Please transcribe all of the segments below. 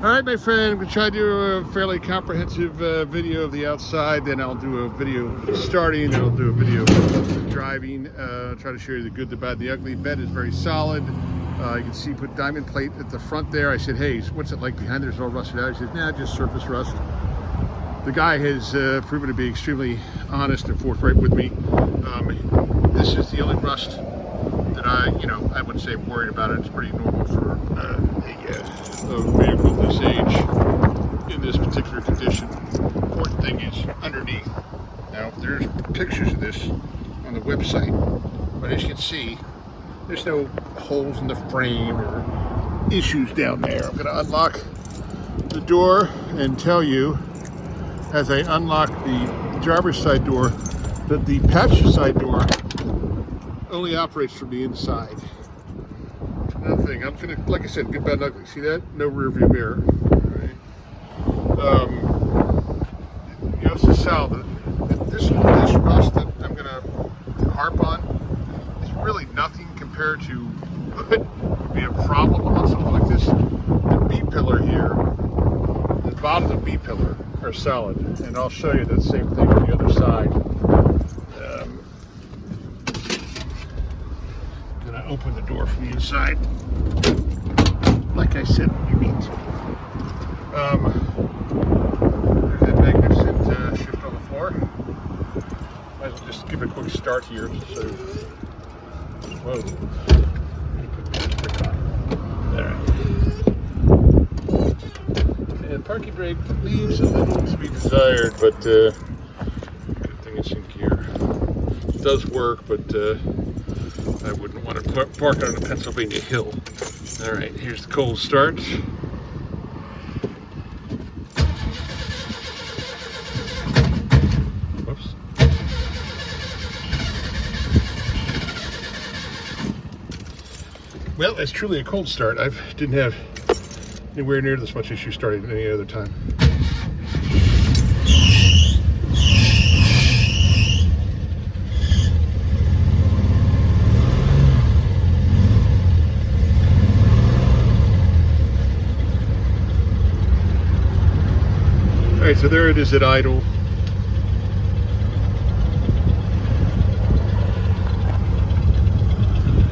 Alright, my friend, I'm going to try to do a fairly comprehensive video of the outside, then I'll do a video starting, then I'll do a video of driving, try to show you the good, the bad, and the ugly. Bed is very solid. You can see put diamond plate at the front there. I said, hey, what's it like behind there? It's all rusted out. He said, nah, just surface rust. The guy has proven to be extremely honest and forthright with me. This is the only rust that I wouldn't say worried about it. It's pretty normal for a vehicle this age in this particular condition. Important thing is underneath. Now, there's pictures of this on the website, but as you can see, there's no holes in the frame or issues down there. I'm going to unlock the door and tell you, as I unlock the driver's side door, that the passenger side door only operates from the inside. Another thing, I'm gonna, like I said, good, bad, and ugly. See that? No rear view mirror. Right? This is solid. This rust that I'm gonna harp on is really nothing compared to what would be a problem on something like this. The B pillar here, the bottom of the B pillar are solid, and I'll show you that same thing on the other side. Open the door from the inside, like I said when you meet. There's that magnificent shift on the floor. Might as well just give it a quick start here. So, whoa. Alright. And parking brake leaves a little to be desired, but good thing it's in gear. It does work, but I wouldn't want to park on a Pennsylvania hill. All right, here's the cold start. Whoops. Well, that's truly a cold start. I didn't have anywhere near this much issue starting at any other time. Alright, so there it is at idle.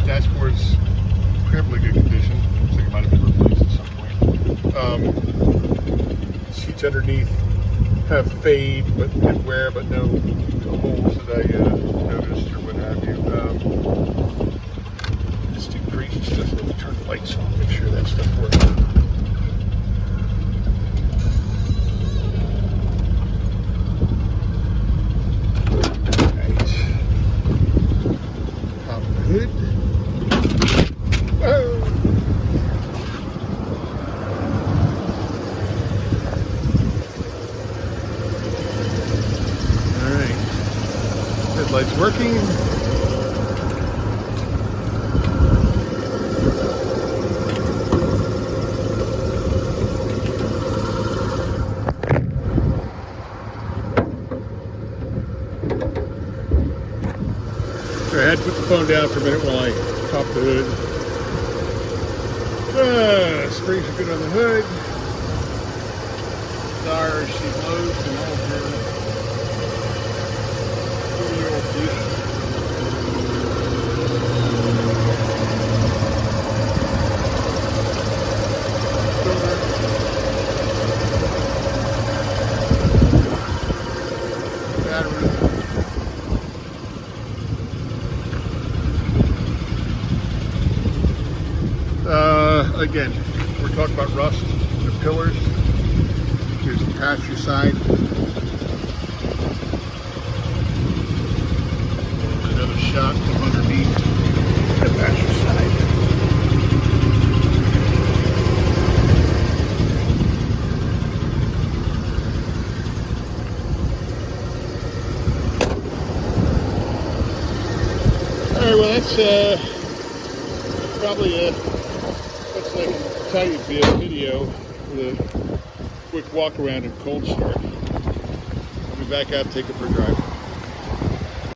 Dashboard's incredibly good condition. Looks like it might have been replaced at some point. Seats underneath have fade, but good wear, but no holes that I noticed or what have you. Just do crazy stuff. Let me turn the lights on, make sure that stuff works. Hood. Oh. All right. Headlights working. I had to put the phone down for a minute while I popped the hood. Springs are good on the hood. Tires, she blows and all her 20-year-old beauty. Battery. Again, we're talking about rust, the pillars. Here's the passenger side. Another shot from underneath the passenger side. Alright, well that's probably looks like a Italian video with a quick walk around and cold start. I'll be back out, take it for a drive.